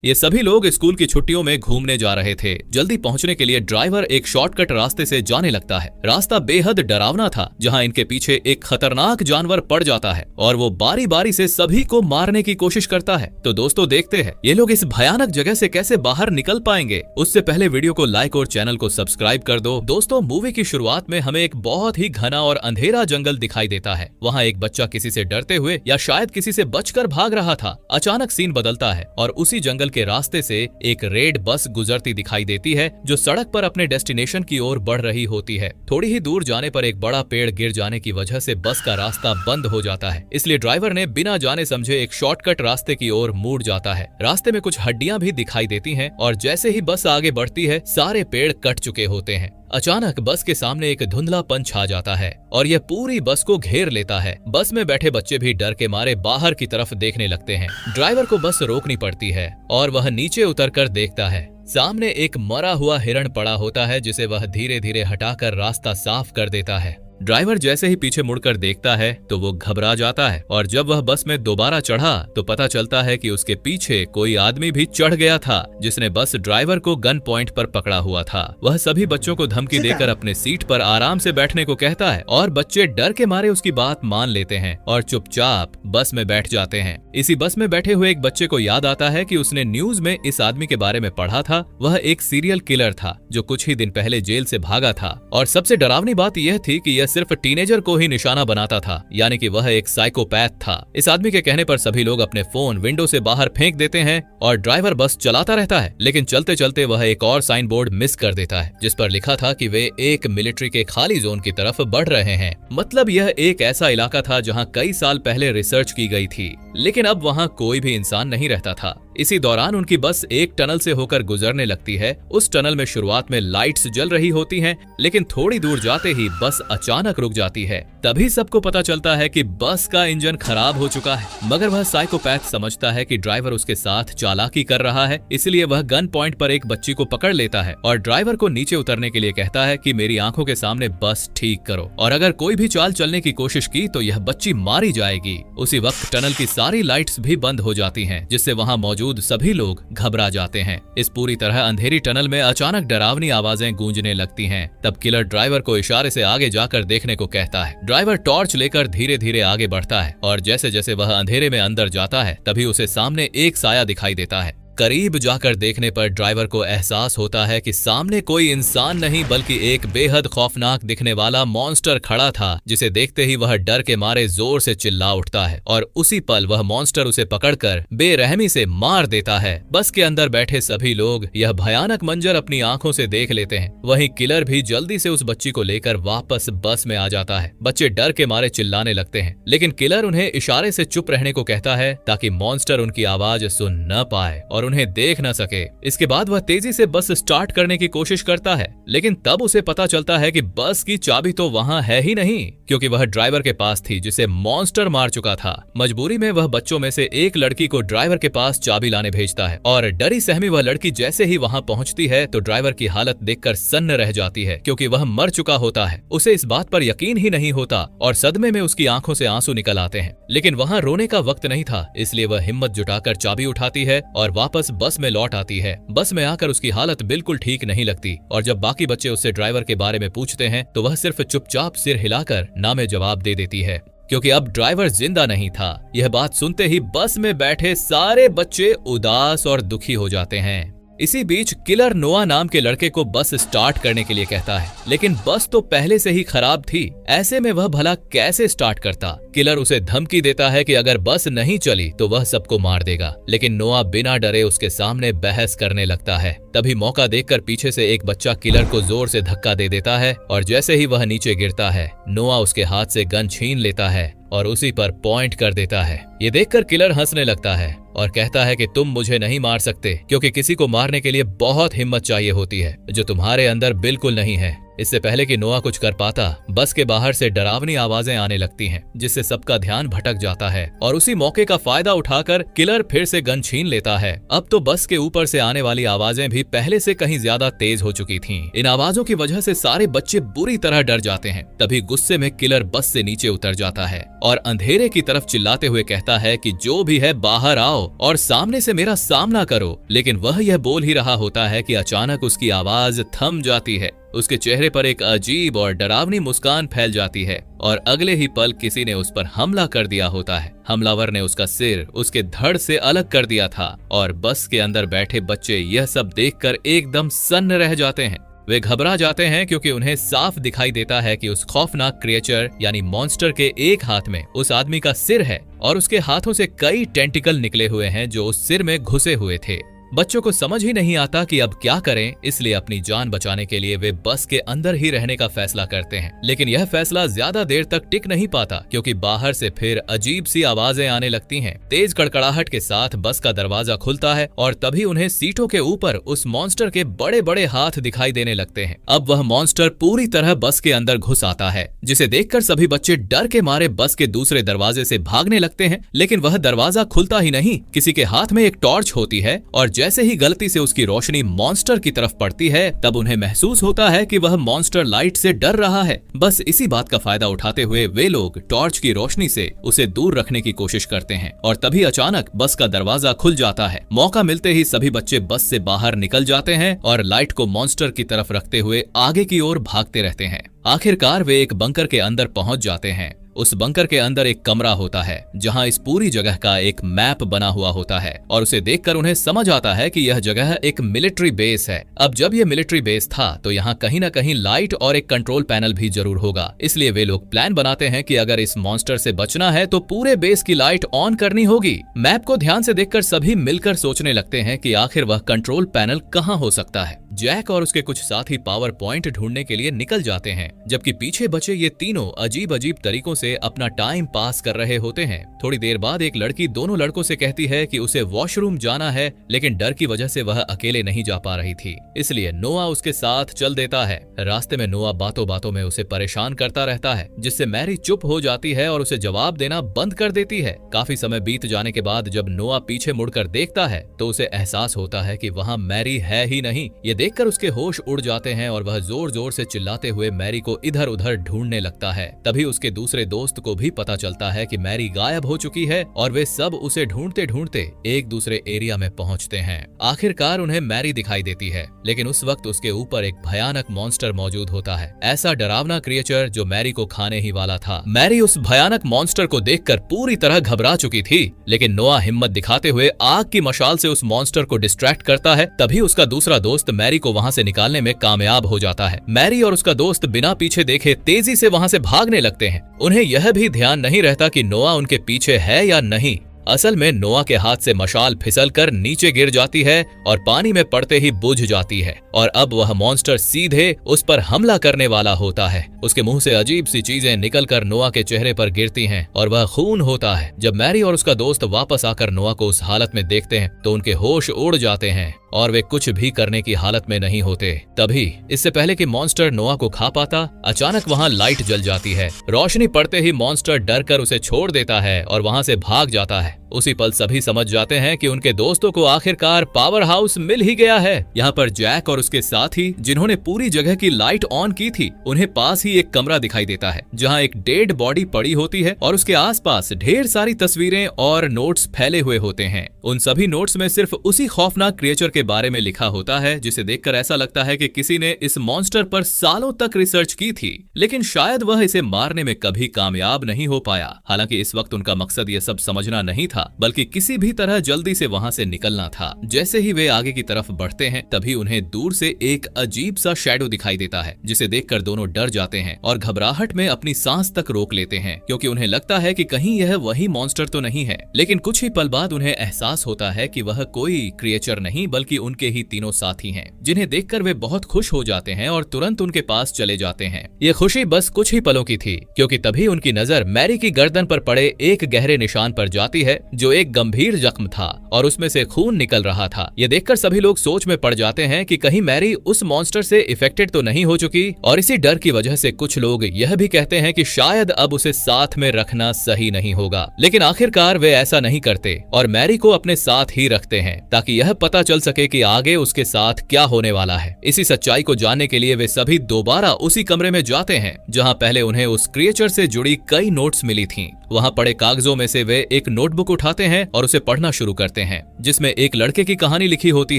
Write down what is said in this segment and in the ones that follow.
ये सभी लोग स्कूल की छुट्टियों में घूमने जा रहे थे। जल्दी पहुंचने के लिए ड्राइवर एक शॉर्टकट रास्ते से जाने लगता है। रास्ता बेहद डरावना था, जहां इनके पीछे एक खतरनाक जानवर पड़ जाता है और वो बारी बारी से सभी को मारने की कोशिश करता है। तो दोस्तों देखते हैं ये लोग इस भयानक जगह से कैसे बाहर निकल पाएंगे। उससे पहले वीडियो को लाइक और चैनल को सब्सक्राइब कर दो। दोस्तों मूवी की शुरुआत में हमें एक बहुत ही घना और अंधेरा जंगल दिखाई देता है। वहाँ एक बच्चा किसी से डरते हुए या शायद किसी से बचकर भाग रहा था। अचानक सीन बदलता है और उसी जंगल के रास्ते से एक रेड बस गुजरती दिखाई देती है, जो सड़क पर अपने डेस्टिनेशन की ओर बढ़ रही होती है। थोड़ी ही दूर जाने पर एक बड़ा पेड़ गिर जाने की वजह से बस का रास्ता बंद हो जाता है। इसलिए ड्राइवर ने बिना जाने समझे एक शॉर्टकट रास्ते की ओर मुड़ जाता है। रास्ते में कुछ हड्डियां भी दिखाई देती हैं और जैसे ही बस आगे बढ़ती है सारे पेड़ कट चुके होते हैं। अचानक बस के सामने एक धुंधलापन छा जाता है और यह पूरी बस को घेर लेता है। बस में बैठे बच्चे भी डर के मारे बाहर की तरफ देखने लगते हैं। ड्राइवर को बस रोकनी पड़ती है और वह नीचे उतरकर देखता है। सामने एक मरा हुआ हिरण पड़ा होता है, जिसे वह धीरे धीरे हटाकर रास्ता साफ कर देता है। ड्राइवर जैसे ही पीछे मुड़कर देखता है तो वो घबरा जाता है और जब वह बस में दोबारा चढ़ा तो पता चलता है कि उसके पीछे कोई आदमी भी चढ़ गया था, जिसने बस ड्राइवर को गन पॉइंट पर पकड़ा हुआ था। वह सभी बच्चों को धमकी देकर अपने सीट पर आराम से बैठने को कहता है और बच्चे डर के मारे उसकी बात मान लेते हैं और चुपचाप बस में बैठ जाते हैं। इसी बस में बैठे हुए एक बच्चे को याद आता है कि उसने न्यूज में इस आदमी के बारे में पढ़ा था। वह एक सीरियल किलर था जो कुछ ही दिन पहले जेल से भागा था और सबसे डरावनी बात यह थी कि सिर्फ टीनेजर को ही निशाना बनाता था, यानी कि वह एक साइकोपैथ था। इस आदमी के कहने पर सभी लोग अपने फोन विंडो से बाहर फेंक देते हैं और ड्राइवर बस चलाता रहता है। लेकिन चलते चलते वह एक और साइन बोर्ड मिस कर देता है, जिस पर लिखा था कि वे एक मिलिट्री के खाली जोन की तरफ बढ़ रहे हैं। मतलब यह एक ऐसा इलाका था जहां कई साल पहले रिसर्च की गई थी, लेकिन अब वहां कोई भी इंसान नहीं रहता था। इसी दौरान उनकी बस एक टनल से होकर गुजरने लगती है। उस टनल में शुरुआत में लाइट्स जल रही होती हैं, लेकिन थोड़ी दूर जाते ही बस अचानक रुक जाती है। तभी सबको पता चलता है कि बस का इंजन खराब हो चुका है, मगर वह साइकोपैथ समझता है कि ड्राइवर उसके साथ चालाकी कर रहा है, इसलिए वह गन पॉइंट पर एक बच्ची को पकड़ लेता है और ड्राइवर को नीचे उतरने के लिए कहता है कि मेरी आंखों के सामने बस ठीक करो और अगर कोई भी चाल चलने की कोशिश की तो यह बच्ची मारी जाएगी। उसी वक्त टनल की सारी लाइट्स भी बंद हो जाती हैं, जिससे वहां मौजूद सभी लोग घबरा जाते हैं। इस पूरी तरह अंधेरी टनल में अचानक डरावनी आवाजें गूंजने लगती हैं। तब किलर ड्राइवर को इशारे से आगे जाकर देखने को कहता है। ड्राइवर टॉर्च लेकर धीरे धीरे आगे बढ़ता है और जैसे जैसे वह अंधेरे में अंदर जाता है तभी उसे सामने एक साया दिखाई देता है। करीब जाकर देखने पर ड्राइवर को एहसास होता है कि सामने कोई इंसान नहीं बल्कि एक बेहद खौफनाक दिखने वाला मॉन्स्टर खड़ा था, जिसे देखते ही वह डर के मारे जोर से चिल्ला उठता है और उसी पल वह मॉन्स्टर उसे पकड़कर बेरहमी से मार देता है। बस के अंदर बैठे सभी लोग यह भयानक मंजर अपनी आंखों से देख लेते हैं। वहीं किलर भी जल्दी से उस बच्ची को लेकर वापस बस में आ जाता है। बच्चे डर के मारे चिल्लाने लगते हैं, लेकिन किलर उन्हें इशारे से चुप रहने को कहता है ताकि मॉन्स्टर उनकी आवाज सुन न पाए और उन्हें देख न सके। इसके बाद वह तेजी से बस स्टार्ट करने की कोशिश करता है, लेकिन तब उसे पता चलता है कि बस की चाबी तो वहां है ही नहीं, क्योंकि वह ड्राइवर के पास थी जिसे मॉन्स्टर मार चुका था। मजबूरी में वह बच्चों में से एक लड़की को ड्राइवर के पास चाबी लाने भेजता है और डरी सहमी वह लड़की जैसे ही वहां पहुंचती है तो ड्राइवर की हालत देखकर सन्न रह जाती है, क्योंकि वह मर चुका होता है। उसे इस बात पर यकीन ही नहीं होता और सदमे में उसकी आंखों से आंसू निकल आते हैं। लेकिन वहां रोने का वक्त नहीं था, इसलिए वह हिम्मत जुटाकर चाबी उठाती है और वापस बस में लौट आती है। बस में आकर उसकी हालत बिल्कुल ठीक नहीं लगती और जब बाकी बच्चे उससे ड्राइवर के बारे में पूछते हैं तो वह सिर्फ चुपचाप सिर हिलाकर ना में जवाब दे देती है, क्योंकि अब ड्राइवर जिंदा नहीं था। यह बात सुनते ही बस में बैठे सारे बच्चे उदास और दुखी हो जाते हैं। इसी बीच किलर नोआ नाम के लड़के को बस स्टार्ट करने के लिए कहता है, लेकिन बस तो पहले से ही खराब थी। ऐसे में वह भला कैसे स्टार्ट करता। किलर उसे धमकी देता है कि अगर बस नहीं चली तो वह सबको मार देगा, लेकिन नोआ बिना डरे उसके सामने बहस करने लगता है। तभी मौका देखकर पीछे से एक बच्चा किलर को जोर से धक्का दे देता है और जैसे ही वह नीचे गिरता है नोआ उसके हाथ से गन छीन लेता है और उसी पर पॉइंट कर देता है। ये देखकर किलर हंसने लगता है और कहता है कि तुम मुझे नहीं मार सकते, क्योंकि किसी को मारने के लिए बहुत हिम्मत चाहिए होती है, जो तुम्हारे अंदर बिल्कुल नहीं है। इससे पहले कि नोआ कुछ कर पाता, बस के बाहर से डरावनी आवाजें आने लगती हैं, जिससे सबका ध्यान भटक जाता है और उसी मौके का फायदा उठाकर किलर फिर से गन छीन लेता है। अब तो बस के ऊपर से आने वाली आवाजें भी पहले से कहीं ज्यादा तेज हो चुकी थीं। इन आवाजों की वजह से सारे बच्चे बुरी तरह डर जाते हैं। तभी गुस्से में किलर बस से नीचे उतर जाता है और अंधेरे की तरफ चिल्लाते हुए कहता है कि जो भी है बाहर आओ और सामने से मेरा सामना करो। लेकिन वह यह बोल ही रहा होता है कि अचानक उसकी आवाज थम जाती है। उसके चेहरे पर एक अजीब और डरावनी मुस्कान फैल जाती है और अगले ही पल किसी ने उस पर हमला कर दिया होता है। हमलावर ने उसका सिर उसके धड़ से अलग कर दिया था और बस के अंदर बैठे बच्चे यह सब देखकर एकदम सन्न रह जाते हैं। वे घबरा जाते हैं क्योंकि उन्हें साफ दिखाई देता है कि उस खौफनाक क्रिएचर यानी मॉन्स्टर के एक हाथ में उस आदमी का सिर है और उसके हाथों से कई टेंटिकल निकले हुए हैं जो उस सिर में घुसे हुए थे। बच्चों को समझ ही नहीं आता कि अब क्या करें, इसलिए अपनी जान बचाने के लिए वे बस के अंदर ही रहने का फैसला करते हैं। लेकिन यह फैसला ज्यादा देर तक टिक नहीं पाता क्योंकि बाहर से फिर अजीब सी आवाजें आने लगती हैं। तेज कड़कड़ाहट के साथ बस का दरवाजा खुलता है और तभी उन्हें सीटों के ऊपर उस मॉन्स्टर के बड़े बड़े हाथ दिखाई देने लगते हैं। अब वह मॉन्स्टर पूरी तरह बस के अंदर घुस आता है, जिसे देखकर सभी बच्चे डर के मारे बस के दूसरे दरवाजे से भागने लगते हैं। लेकिन वह दरवाजा खुलता ही नहीं, किसी के हाथ में एक टॉर्च होती है और जैसे ही गलती से उसकी रोशनी मॉन्स्टर की तरफ पड़ती है तब उन्हें महसूस होता है कि वह मॉन्स्टर लाइट से डर रहा है। बस इसी बात का फायदा उठाते हुए वे लोग टॉर्च की रोशनी से उसे दूर रखने की कोशिश करते हैं और तभी अचानक बस का दरवाजा खुल जाता है। मौका मिलते ही सभी बच्चे बस से बाहर निकल जाते हैं और लाइट को मॉन्स्टर की तरफ रखते हुए आगे की ओर भागते रहते हैं। आखिरकार वे एक बंकर के अंदर पहुंच जाते हैं। उस बंकर के अंदर एक कमरा होता है जहां इस पूरी जगह का एक मैप बना हुआ होता है और उसे देखकर उन्हें समझ आता है कि यह जगह एक मिलिट्री बेस है। अब जब यह मिलिट्री बेस था तो यहाँ कहीं न कहीं लाइट और एक कंट्रोल पैनल भी जरूर होगा। इसलिए वे लोग प्लान बनाते हैं कि अगर इस मॉन्स्टर से बचना है तो पूरे बेस की लाइट ऑन करनी होगी। मैप को ध्यान से देखकर सभी मिलकर सोचने लगते हैं कि आखिर वह कंट्रोल पैनल कहाँ हो सकता है। जैक और उसके कुछ साथी पावर पॉइंट ढूंढने के लिए निकल जाते हैं, जबकि पीछे बचे ये तीनों अजीब अजीब तरीकों से अपना टाइम पास कर रहे होते हैं। थोड़ी देर बाद एक लड़की दोनों लड़कों से कहती है कि उसे वॉशरूम जाना है, लेकिन डर की वजह से वह अकेले नहीं जा पा रही थी, इसलिए नोआ उसके साथ चल देता है। रास्ते में नोआ बातों बातों में उसे परेशान करता रहता है, जिससे मैरी चुप हो जाती है और उसे जवाब देना बंद कर देती है। काफी समय बीत जाने के बाद जब नोआ पीछे मुड़कर देखता है तो उसे एहसास होता है कि वहाँ मैरी है ही नहीं। ये देखकर उसके होश उड़ जाते हैं और वह जोर जोर से चिल्लाते हुए मैरी को इधर उधर ढूंढने लगता है। तभी उसके दूसरे दोस्त को भी पता चलता है कि मैरी गायब हो चुकी है और वे सब उसे ढूंढते ढूंढते एक दूसरे एरिया में पहुंचते हैं। आखिरकार उन्हें मैरी दिखाई देती है, लेकिन उस वक्त उसके ऊपर एक भयानक मॉन्स्टर मौजूद होता है, ऐसा डरावना क्रिएचर जो मैरी को खाने ही वाला था। मैरी उस भयानक मॉन्स्टर को देखकर पूरी तरह घबरा चुकी थी, लेकिन नोआ हिम्मत दिखाते हुए आग की मशाल से उस मॉन्स्टर को डिस्ट्रैक्ट करता है। तभी उसका दूसरा दोस्त मैरी को वहां से निकालने में कामयाब हो जाता है। मैरी और उसका दोस्त बिना पीछे देखे तेजी से वहां से भागने लगते हैं। उन्हें यह भी ध्यान नहीं रहता कि नोआ उनके पीछे है या नहीं। असल में नोआ के हाथ से मशाल फिसलकर नीचे गिर जाती है और पानी में पड़ते ही बुझ जाती है और अब वह मॉन्स्टर सीधे उस पर हमला करने वाला होता है। उसके मुंह से अजीब सी चीजें निकलकर नोआ के चेहरे पर गिरती हैं और वह खून होता है। जब मैरी और उसका दोस्त वापस आकर नोआ को उस हालत में देखते हैं तो उनके होश उड़ जाते हैं और वे कुछ भी करने की हालत में नहीं होते। तभी इससे पहले कि मॉन्स्टर नोआ को खा पाता, अचानक वहां लाइट जल जाती है। रोशनी पड़ते ही मॉन्स्टर डरकर उसे छोड़ देता है और वहां से भाग जाता है। उसी पल सभी समझ जाते हैं कि उनके दोस्तों को आखिरकार पावर हाउस मिल ही गया है। यहाँ पर जैक और उसके साथी जिन्होंने पूरी जगह की लाइट ऑन की थी, उन्हें पास ही एक कमरा दिखाई देता है जहाँ एक डेड बॉडी पड़ी होती है और उसके आसपास ढेर सारी तस्वीरें और नोट्स फैले हुए होते हैं। उन सभी नोट्स में सिर्फ उसी खौफनाक क्रिएचर के बारे में लिखा होता है, जिसे देखकर ऐसा लगता है कि किसी ने इस मॉन्स्टर पर सालों तक रिसर्च की थी, लेकिन शायद वह इसे मारने में कभी कामयाब नहीं हो पाया। हालांकि इस वक्त उनका मकसद ये सब समझना नहीं था, बल्कि किसी भी तरह जल्दी से वहां से निकलना था। जैसे ही वे आगे की तरफ बढ़ते हैं तभी उन्हें दूर से एक अजीब सा शैडो दिखाई देता है, जिसे देखकर दोनों डर जाते हैं और घबराहट में अपनी सांस तक रोक लेते हैं, क्योंकि उन्हें लगता है कि कहीं यह वही मॉन्स्टर तो नहीं है। लेकिन कुछ ही पल बाद उन्हें एहसास होता है कि वह कोई क्रिएचर नहीं बल्कि कि उनके ही तीनों साथी हैं, जिन्हें देखकर वे बहुत खुश हो जाते हैं और तुरंत उनके पास चले जाते हैं। ये खुशी बस कुछ ही पलों की थी, क्योंकि तभी उनकी नजर मैरी की गर्दन पर पड़े एक गहरे निशान पर जाती है, जो एक गंभीर जख्म था और उसमें से खून निकल रहा था। ये देखकर सभी लोग सोच में पड़ जाते हैं कि कहीं मैरी उस मॉन्स्टर से इफेक्टेड तो नहीं हो चुकी, और इसी डर की वजह से कुछ लोग यह भी कहते हैं कि शायद अब उसे साथ में रखना सही नहीं होगा। लेकिन आखिरकार वे ऐसा नहीं करते और मैरी को अपने साथ ही रखते हैं, ताकि यह पता चल सके कि आगे उसके साथ क्या होने वाला है। इसी सच्चाई को जानने के लिए वे सभी दोबारा उसी कमरे में जाते हैं जहां पहले उन्हें उस क्रिएचर से जुड़ी कई नोट्स मिली थीं। वहां पड़े कागजों में से वे एक नोटबुक उठाते हैं और उसे पढ़ना शुरू करते हैं, जिसमें एक लड़के की कहानी लिखी होती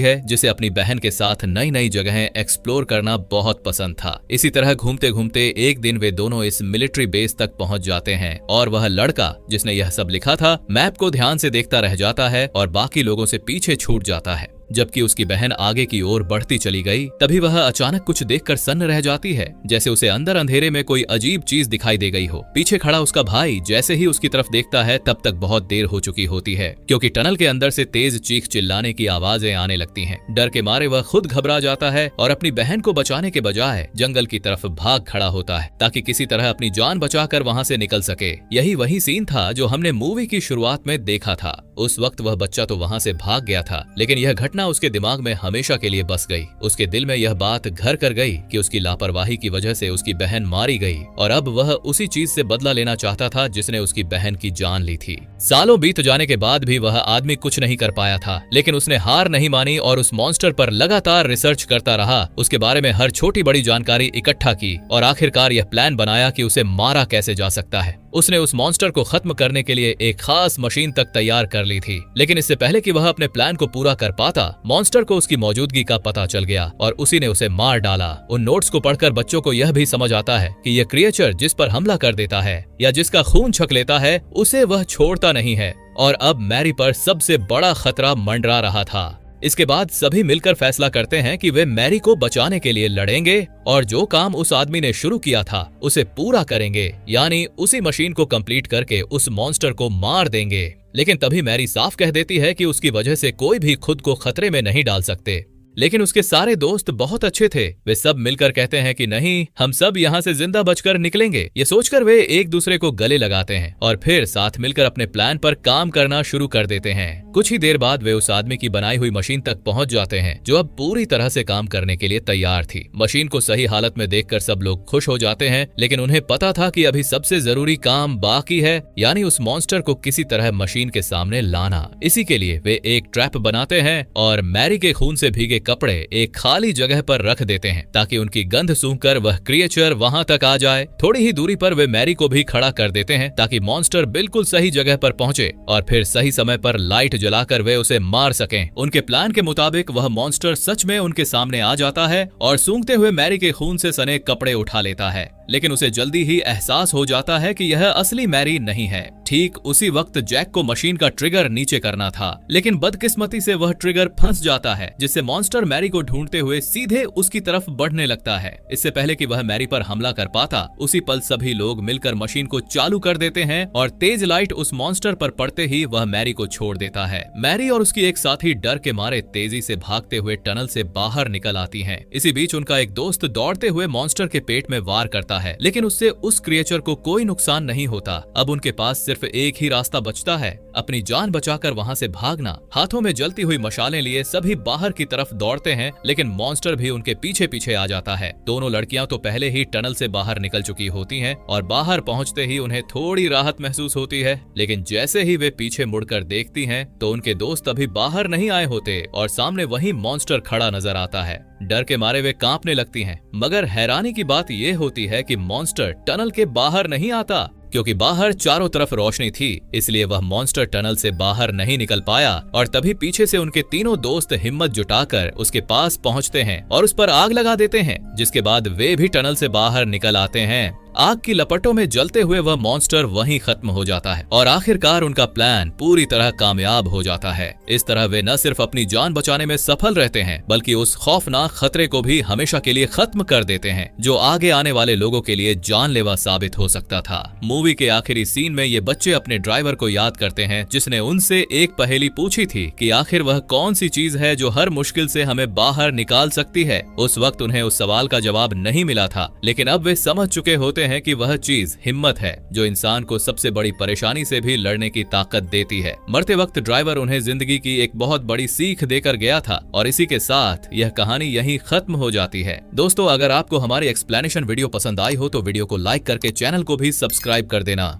है जिसे अपनी बहन के साथ नई नई जगहें एक्सप्लोर करना बहुत पसंद था। इसी तरह घूमते घूमते एक दिन वे दोनों इस मिलिट्री बेस तक पहुंच जाते हैं और वह लड़का जिसने यह सब लिखा था मैप को ध्यान से देखता रह जाता है और बाकी लोगों से पीछे छूट जाता है। जबकि उसकी बहन आगे की ओर बढ़ती चली गई, तभी वह अचानक कुछ देखकर सन्न रह जाती है, जैसे उसे अंदर अंधेरे में कोई अजीब चीज दिखाई दे गई हो। पीछे खड़ा उसका भाई जैसे ही उसकी तरफ देखता है तब तक बहुत देर हो चुकी होती है, क्योंकि टनल के अंदर से तेज चीख चिल्लाने की आवाजें आने लगती हैं। डर के मारे वह खुद घबरा जाता है और अपनी बहन को बचाने के बजाय जंगल की तरफ भाग खड़ा होता है, ताकि किसी तरह अपनी जान बचाकर वहां से निकल सके। यही वही सीन था जो हमने मूवी की शुरुआत में देखा था। उस वक्त वह बच्चा तो वहां से भाग गया था, लेकिन यह घटना उसके दिमाग में हमेशा के लिए बस गई। उसके दिल में यह बात घर कर गई कि उसकी लापरवाही की वजह से उसकी बहन मारी गई, और अब वह उसी चीज से बदला लेना चाहता था जिसने उसकी बहन की जान ली थी। सालों बीत जाने के बाद भी वह आदमी कुछ नहीं कर पाया था, लेकिन उसने हार नहीं मानी और उस मॉन्स्टर पर लगातार रिसर्च करता रहा, उसके बारे में हर छोटी बड़ी जानकारी इकट्ठा की और आखिरकार यह प्लान बनाया कि उसे मारा कैसे जा सकता है। उसने उस मॉन्स्टर को खत्म करने के लिए एक खास मशीन तक तैयार कर ली थी, लेकिन इससे पहले कि वह अपने प्लान को पूरा कर पाता, मॉन्स्टर को उसकी मौजूदगी का पता चल गया और उसी ने उसे मार डाला। उन नोट्स को पढ़कर बच्चों को यह भी समझ आता है कि यह क्रिएचर जिस पर हमला कर देता है या जिसका खून छक लेता है, उसे वह छोड़ता नहीं है, और अब मैरी पर सबसे बड़ा खतरा मंडरा रहा था। इसके बाद सभी मिलकर फैसला करते हैं कि वे मैरी को बचाने के लिए लड़ेंगे और जो काम उस आदमी ने शुरू किया था उसे पूरा करेंगे, यानी उसी मशीन को कंप्लीट करके उस मॉन्स्टर को मार देंगे। लेकिन तभी मैरी साफ कह देती है कि उसकी वजह से कोई भी खुद को खतरे में नहीं डाल सकते। लेकिन उसके सारे दोस्त बहुत अच्छे थे, वे सब मिलकर कहते हैं कि नहीं, हम सब यहाँ से जिंदा बचकर निकलेंगे। ये सोचकर वे एक दूसरे को गले लगाते हैं और फिर साथ मिलकर अपने प्लान पर काम करना शुरू कर देते हैं। कुछ ही देर बाद वे उस आदमी की बनाई हुई मशीन तक पहुंच जाते हैं, जो अब पूरी तरह से काम करने के लिए तैयार थी। मशीन को सही हालत में देखकर सब लोग खुश हो जाते हैं, लेकिन उन्हें पता था कि अभी सबसे जरूरी काम बाकी है, यानी उस मॉन्स्टर को किसी तरह मशीन के सामने लाना। इसी के लिए वे एक ट्रैप बनाते हैं और मैरी के खून से भीगे कपड़े एक खाली जगह पर रख देते हैं, ताकि उनकी गंध सूंघकर वह क्रिएचर वहां तक आ जाए। थोड़ी ही दूरी पर वे मैरी को भी खड़ा कर देते हैं, ताकि मॉन्स्टर बिल्कुल सही जगह पर पहुंचे और फिर सही समय पर लाइट जलाकर वे उसे मार सकें। उनके प्लान के मुताबिक वह मॉन्स्टर सच में उनके सामने आ जाता है और सूंघते हुए मैरी के खून से सने कपड़े उठा लेता है, लेकिन उसे जल्दी ही एहसास हो जाता है कि यह असली मैरी नहीं है। ठीक उसी वक्त जैक को मशीन का ट्रिगर नीचे करना था, लेकिन बदकिस्मती से वह ट्रिगर फंस जाता है, जिससे मॉन्स्टर मैरी को ढूंढते हुए सीधे उसकी तरफ बढ़ने लगता है। इससे पहले कि वह मैरी पर हमला कर पाता, उसी पल सभी लोग मिलकर मशीन को चालू कर देते हैं और तेज लाइट उस मॉन्स्टर पर पड़ते ही वह मैरी को छोड़ देता है। मैरी और उसकी एक साथी डर के मारे तेजी से भागते हुए टनल से बाहर निकल आती हैं। इसी बीच उनका एक दोस्त दौड़ते हुए मॉन्स्टर के पेट में वार करता है, लेकिन उससे उस क्रिएचर को कोई नुकसान नहीं होता। अब उनके पास सिर्फ एक ही रास्ता बचता है, अपनी जान बचाकर वहां से भागना। हाथों में जलती हुई मशालें लिए सभी बाहर की तरफ दौड़ते हैं, लेकिन मॉन्स्टर भी उनके पीछे पीछे आ जाता है। दोनों लड़कियां तो पहले ही टनल से बाहर निकल चुकी होती हैं और बाहर पहुंचते ही उन्हें थोड़ी राहत महसूस होती है, लेकिन जैसे ही वे पीछे मुड़कर देखती हैं तो उनके दोस्त अभी बाहर नहीं आए होते और सामने वही मॉन्स्टर खड़ा नजर आता है। डर के मारे वे कांपने लगती हैं, मगर हैरानी की बात यह होती है कि मॉन्स्टर टनल के बाहर नहीं आता, क्योंकि बाहर चारों तरफ रोशनी थी, इसलिए वह मॉन्स्टर टनल से बाहर नहीं निकल पाया। और तभी पीछे से उनके तीनों दोस्त हिम्मत जुटाकर उसके पास पहुंचते हैं और उस पर आग लगा देते हैं, जिसके बाद वे भी टनल से बाहर निकल आते हैं। आग की लपटों में जलते हुए वह मॉन्स्टर वहीं खत्म हो जाता है और आखिरकार उनका प्लान पूरी तरह कामयाब हो जाता है। इस तरह वे न सिर्फ अपनी जान बचाने में सफल रहते हैं बल्कि उस खौफनाक खतरे को भी हमेशा के लिए खत्म कर देते हैं जो आगे आने वाले लोगों के लिए जानलेवा साबित हो सकता था। मूवी के आखिरी सीन में ये बच्चे अपने ड्राइवर को याद करते हैं जिसने उनसे एक पहेली पूछी थी कि आखिर वह कौन सी चीज है जो हर मुश्किल से हमें बाहर निकाल सकती है। उस वक्त उन्हें उस सवाल का जवाब नहीं मिला था, लेकिन अब वे समझ चुके होते हैं कि वह चीज हिम्मत है जो इंसान को सबसे बड़ी परेशानी से भी लड़ने की ताकत देती है। मरते वक्त ड्राइवर उन्हें जिंदगी की एक बहुत बड़ी सीख देकर गया था और इसी के साथ यह कहानी यहीं खत्म हो जाती है। दोस्तों, अगर आपको हमारी एक्सप्लेनेशन वीडियो पसंद आई हो तो वीडियो को लाइक करके चैनल को भी सब्सक्राइब कर देना।